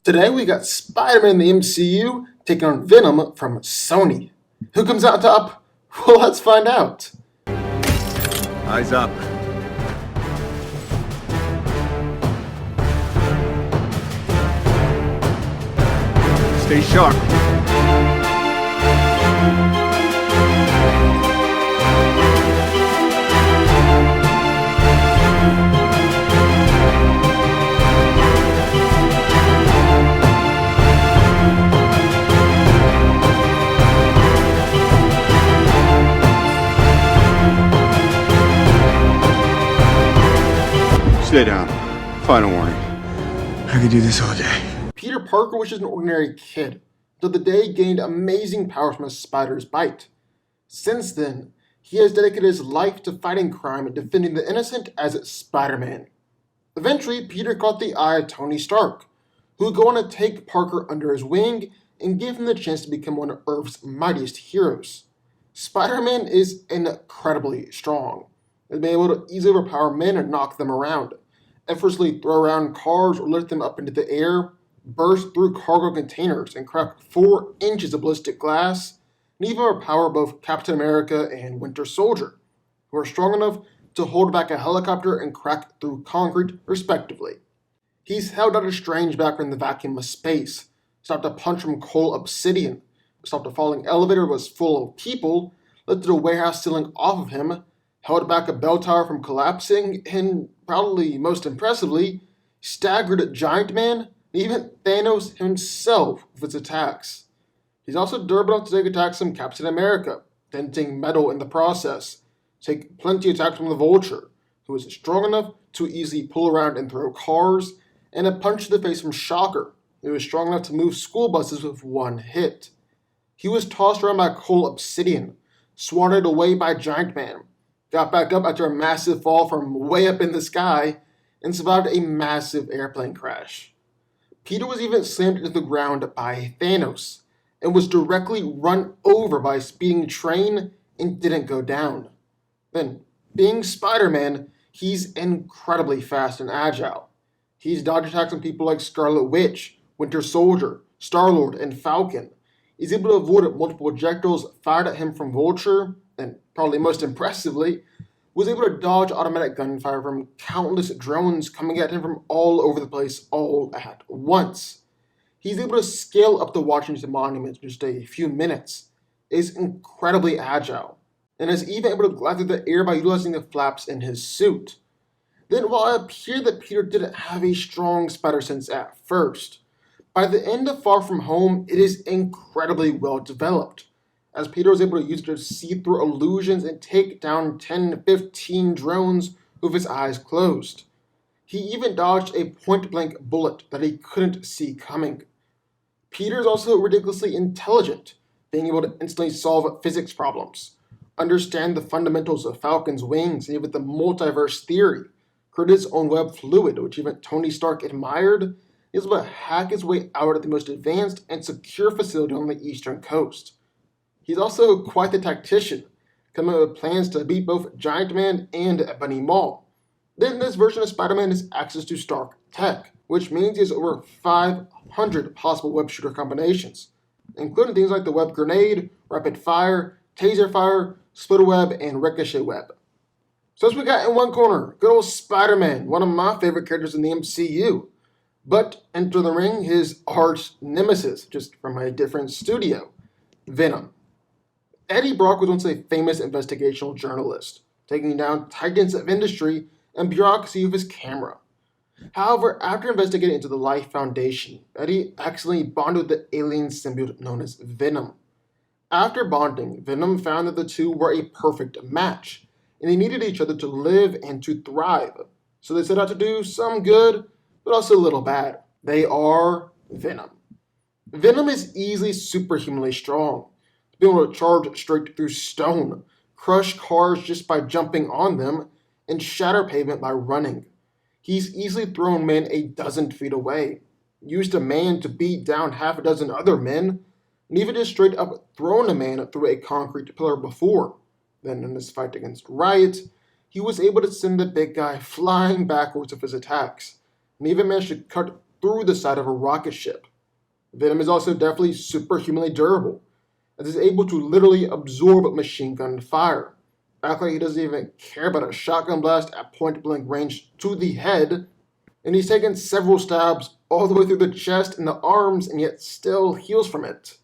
Today we got Spider-Man in the MCU taking on Venom from Sony. Who comes out top? Well, let's find out. Eyes up. Stay sharp. Stay down. Final warning. I could do this all day. Peter Parker was just an ordinary kid, until the day he gained amazing powers from a spider's bite. Since then, he has dedicated his life to fighting crime and defending the innocent as Spider-Man. Eventually, Peter caught the eye of Tony Stark, who would go on to take Parker under his wing and give him the chance to become one of Earth's mightiest heroes. Spider-Man is incredibly strong, and being able to easily overpower men and knock them around, effortlessly throw around cars or lift them up into the air, burst through cargo containers and crack 4 inches of ballistic glass, and even overpower both Captain America and Winter Soldier, who are strong enough to hold back a helicopter and crack through concrete, respectively. He's held out a strange back in the vacuum of space, stopped a punch from cold obsidian, stopped a falling elevator that was full of people, lifted a warehouse ceiling off of him, held back a bell tower from collapsing, and, probably most impressively, staggered a Giant Man, and even Thanos himself with its attacks. He's also durable enough to take attacks from Captain America, denting metal in the process, take plenty of attacks from the Vulture, who is strong enough to easily pull around and throw cars, and a punch to the face from Shocker, who is strong enough to move school buses with one hit. He was tossed around by cold obsidian, swatted away by Giant Man, got back up after a massive fall from way up in the sky, and survived a massive airplane crash. Peter was even slammed into the ground by Thanos, and was directly run over by a speeding train and didn't go down. Then, being Spider-Man, he's incredibly fast and agile. He's dodged attacks on people like Scarlet Witch, Winter Soldier, Star-Lord, and Falcon. He's able to avoid multiple projectiles fired at him from Vulture, and probably most impressively, was able to dodge automatic gunfire from countless drones coming at him from all over the place all at once. He's able to scale up the Washington Monument in just a few minutes, is incredibly agile, and is even able to glide through the air by utilizing the flaps in his suit. Then while it appeared that Peter didn't have a strong spider sense at first, by the end of Far From Home, it is incredibly well developed, as Peter was able to use it to see through illusions and take down 10-15 drones with his eyes closed. He even dodged a point-blank bullet that he couldn't see coming. Peter is also ridiculously intelligent, being able to instantly solve physics problems, understand the fundamentals of Falcon's wings and even the multiverse theory, create his own web fluid, which even Tony Stark admired. He was able to hack his way out at the most advanced and secure facility on the eastern coast. He's also quite the tactician, coming up with plans to beat both Giant Man and Ebony Maw. Then this version of Spider-Man has access to Stark tech, which means he has over 500 possible web shooter combinations, including things like the web grenade, rapid fire, taser fire, splitter web, and ricochet web. So as we got in one corner, good old Spider-Man, one of my favorite characters in the MCU. But enter the ring his arch nemesis, just from a different studio, Venom. Eddie Brock was once a famous investigational journalist, taking down titans of industry and bureaucracy with his camera. However, after investigating into the Life Foundation, Eddie accidentally bonded with the alien symbiote known as Venom. After bonding, Venom found that the two were a perfect match, and they needed each other to live and to thrive. So they set out to do some good, but also a little bad. They are Venom. Venom is easily superhumanly strong, being able to charge straight through stone, crush cars just by jumping on them, and shatter pavement by running. He's easily thrown men a dozen feet away, used a man to beat down half a dozen other men, and even just straight up thrown a man through a concrete pillar before. Then in his fight against Riot, he was able to send the big guy flying backwards with his attacks, and even managed to cut through the side of a rocket ship. Venom is also definitely superhumanly durable, as he's able to literally absorb machine gun fire. Act like he doesn't even care about a shotgun blast at point blank range to the head, and he's taken several stabs all the way through the chest and the arms and yet still heals from it.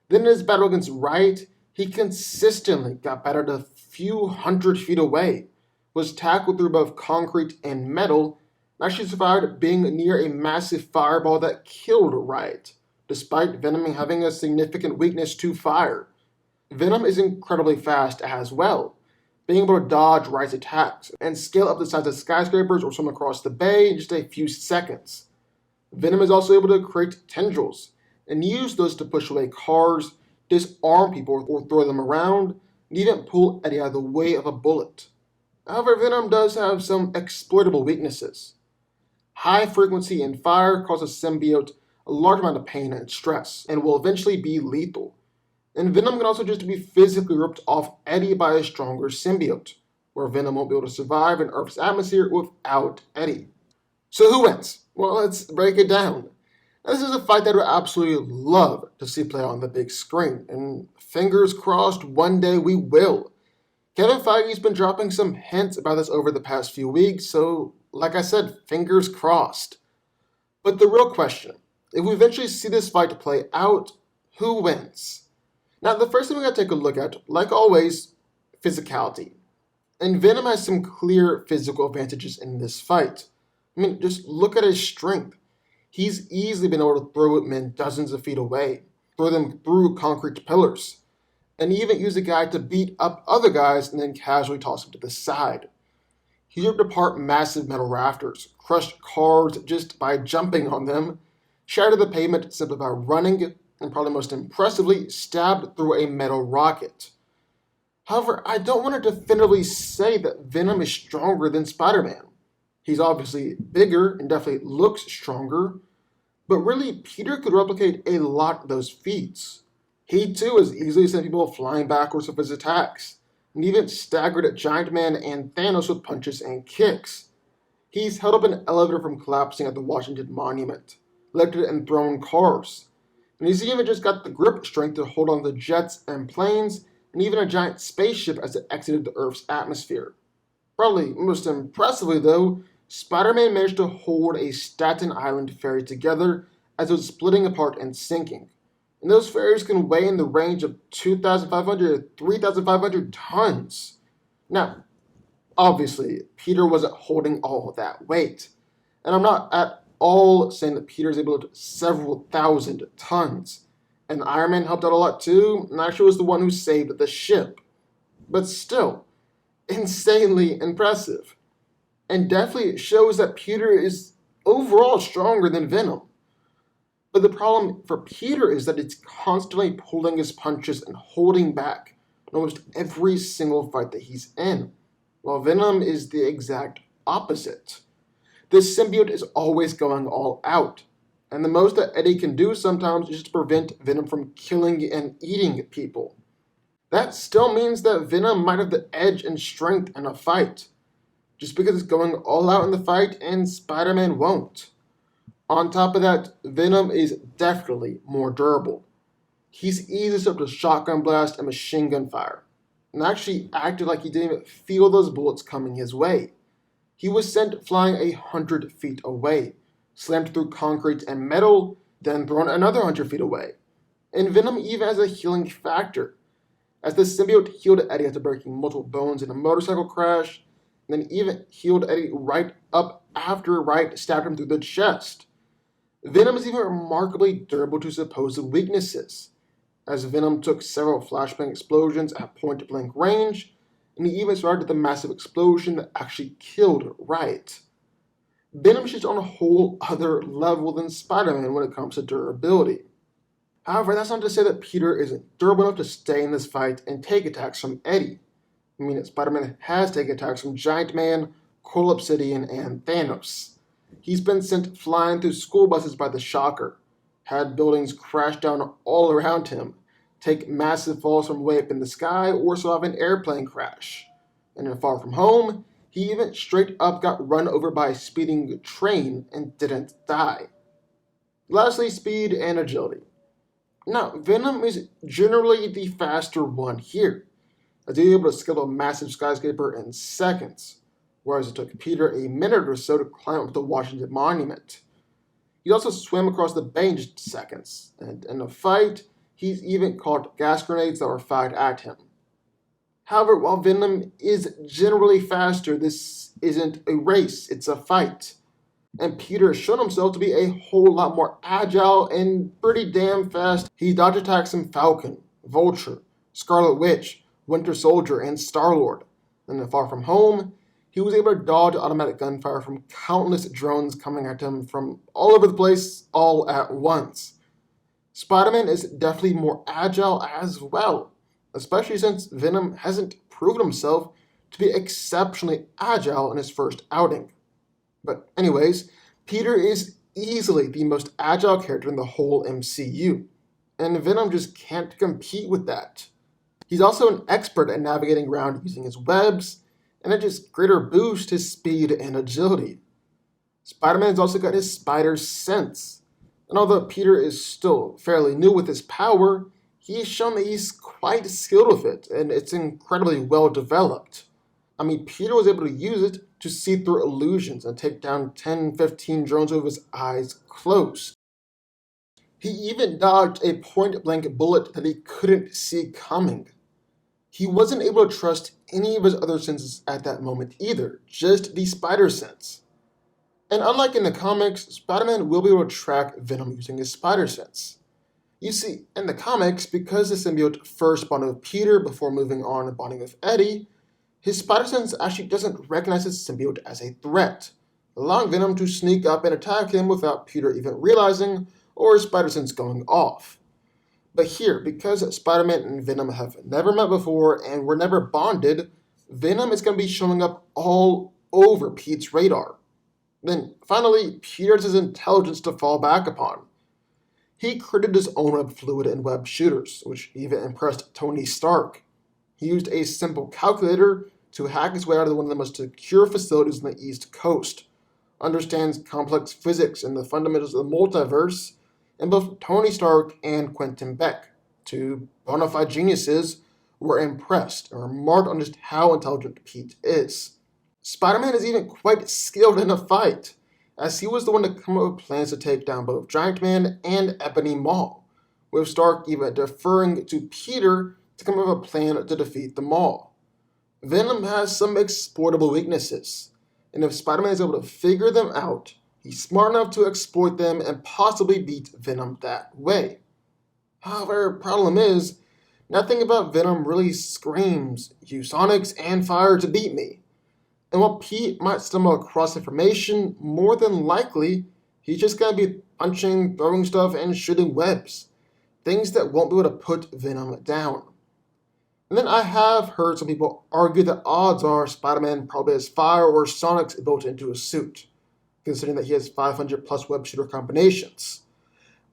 Then in his battle against Riot, he consistently got battered a few hundred feet away, was tackled through both concrete and metal, and actually survived being near a massive fireball that killed Riot, despite Venom having a significant weakness to fire. Venom is incredibly fast as well, being able to dodge Riot's attacks and scale up the sides of skyscrapers or swim across the bay in just a few seconds. Venom is also able to create tendrils and use those to push away cars, disarm people or throw them around, and even pull Eddie out of the way of a bullet. However, Venom does have some exploitable weaknesses. High frequency in fire causes symbiote a large amount of pain and stress, and will eventually be lethal. And Venom can also just be physically ripped off Eddie by a stronger symbiote, where Venom won't be able to survive in Earth's atmosphere without Eddie. So who wins? Well, let's break it down. Now, this is a fight that I would absolutely love to see play on the big screen, and fingers crossed one day we will. Kevin Feige's been dropping some hints about this over the past few weeks, so like I said, fingers crossed. But the real question, if we eventually see this fight play out, who wins? Now, the first thing we gotta take a look at, like always, physicality. And Venom has some clear physical advantages in this fight. I mean, just look at his strength. He's easily been able to throw men dozens of feet away, throw them through concrete pillars, and even use a guy to beat up other guys and then casually toss them to the side. He ripped apart massive metal rafters, crushed cars just by jumping on them, shattered the pavement simply by running, and probably most impressively, stabbed through a metal rocket. However, I don't want to definitively say that Venom is stronger than Spider-Man. He's obviously bigger and definitely looks stronger, but really, Peter could replicate a lot of those feats. He too has easily sent people flying backwards with his attacks, and even staggered at Giant Man and Thanos with punches and kicks. He's held up an elevator from collapsing at the Washington Monument, lifted and thrown cars, and he's even just got the grip strength to hold on to jets and planes, and even a giant spaceship as it exited the Earth's atmosphere. Probably most impressively though, Spider-Man managed to hold a Staten Island ferry together as it was splitting apart and sinking. And those ferries can weigh in the range of 2,500 to 3,500 tons. Now, obviously, Peter wasn't holding all of that weight. And I'm not at all saying that Peter's able to lift several thousand tons. And Iron Man helped out a lot too, and actually was the one who saved the ship. But still, insanely impressive. And definitely shows that Peter is overall stronger than Venom. But the problem for Peter is that it's constantly pulling his punches and holding back in almost every single fight that he's in, while Venom is the exact opposite. This symbiote is always going all out, and the most that Eddie can do sometimes is to prevent Venom from killing and eating people. That still means that Venom might have the edge and strength in a fight, just because it's going all out in the fight and Spider-Man won't. On top of that, Venom is definitely more durable. He's easily stopped with shotgun blast and machine gun fire, and actually acted like he didn't even feel those bullets coming his way. He was sent flying 100 feet away, slammed through concrete and metal, then thrown another 100 feet away. And Venom even has a healing factor, as the symbiote healed Eddie after breaking multiple bones in a motorcycle crash, and then even healed Eddie right up after Riot stabbed him through the chest. Venom is even remarkably durable to supposed weaknesses, as Venom took several flashbang explosions at point-blank range, and he even survived the massive explosion that actually killed Riot. Venom is just on a whole other level than Spider-Man when it comes to durability. However, that's not to say that Peter isn't durable enough to stay in this fight and take attacks from Eddie. I mean, Spider-Man has taken attacks from Giant Man, Coral Obsidian, and Thanos. He's been sent flying through school buses by the Shocker, had buildings crash down all around him, take massive falls from way up in the sky, or survive an airplane crash. And in Far From Home, he even straight up got run over by a speeding train and didn't die. Lastly, speed and agility. Now, Venom is generally the faster one here, as he's able to scale a massive skyscraper in seconds, whereas it took Peter a minute or so to climb up the Washington Monument. He also swam across the bay in just seconds, and in a fight, he's even caught gas grenades that were fired at him. However, while Venom is generally faster, this isn't a race, it's a fight. And Peter has shown himself to be a whole lot more agile and pretty damn fast. He dodge attacks from Falcon, Vulture, Scarlet Witch, Winter Soldier, and Star-Lord. And Far From Home, he was able to dodge automatic gunfire from countless drones coming at him from all over the place, all at once. Spider-Man is definitely more agile as well, especially since Venom hasn't proven himself to be exceptionally agile in his first outing. But anyways, Peter is easily the most agile character in the whole MCU, and Venom just can't compete with that. He's also an expert at navigating around using his webs, and it just greater boosts his speed and agility. Spider-Man's also got his spider sense, and although Peter is still fairly new with his power, he has shown that he's quite skilled with it, and it's incredibly well developed. I mean, Peter was able to use it to see through illusions and take down 10-15 drones with his eyes closed. He even dodged a point-blank bullet that he couldn't see coming. He wasn't able to trust any of his other senses at that moment either, just the spider sense. And unlike in the comics, Spider-Man will be able to track Venom using his spider sense. You see, in the comics, because the symbiote first bonded with Peter before moving on and bonding with Eddie, his spider sense actually doesn't recognize his symbiote as a threat, allowing Venom to sneak up and attack him without Peter even realizing or his spider sense going off. But here, because Spider-Man and Venom have never met before and were never bonded, Venom is going to be showing up all over Pete's radar. Then, finally, Peter has his intelligence to fall back upon. He created his own web fluid and web shooters, which even impressed Tony Stark. He used a simple calculator to hack his way out of one of the most secure facilities on the East Coast, understands complex physics and the fundamentals of the multiverse, and both Tony Stark and Quentin Beck, two bona fide geniuses, were impressed or marked on just how intelligent Pete is. Spider-Man is even quite skilled in a fight, as he was the one to come up with plans to take down both Giant Man and Ebony Maw, with Stark even deferring to Peter to come up with a plan to defeat them all. Venom has some exploitable weaknesses, and if Spider-Man is able to figure them out, he's smart enough to exploit them and possibly beat Venom that way. However, problem is, nothing about Venom really screams, use sonics and fire to beat me. And while Pete might stumble across information, more than likely, he's just going to be punching, throwing stuff, and shooting webs. Things that won't be able to put Venom down. And then I have heard some people argue that odds are Spider-Man probably has fire or sonics built into his suit, considering that he has 500 plus web shooter combinations.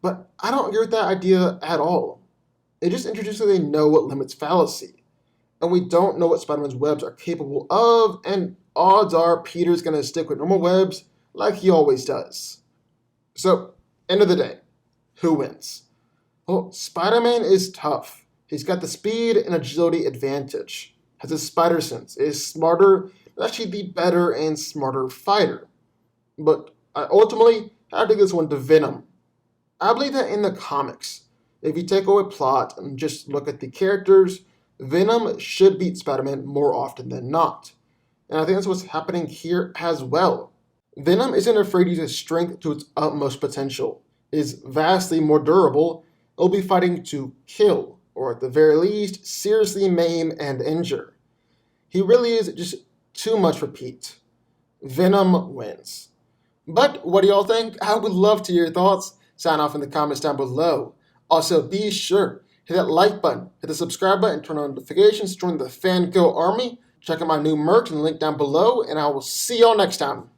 But I don't agree with that idea at all. It just introduces a know what limits fallacy. And we don't know what Spider-Man's webs are capable of, and odds are Peter's going to stick with normal webs like he always does. So, end of the day, who wins? Well, Spider-Man is tough. He's got the speed and agility advantage, has a spider sense, is smarter, actually the better and smarter fighter. But I ultimately have to give this one to Venom. I believe that in the comics, if you take away plot and just look at the characters, Venom should beat Spider-Man more often than not. And I think that's what's happening here as well. Venom isn't afraid to use his strength to its utmost potential, is vastly more durable, and will be fighting to kill, or at the very least, seriously maim and injure. He really is just too much for Pete. Venom wins. But what do y'all think? I would love to hear your thoughts. Sign off in the comments down below. Also, be sure, hit that like button, hit the subscribe button, turn on notifications, join the Fan Go Army. Check out my new merch in the link down below, and I will see y'all next time.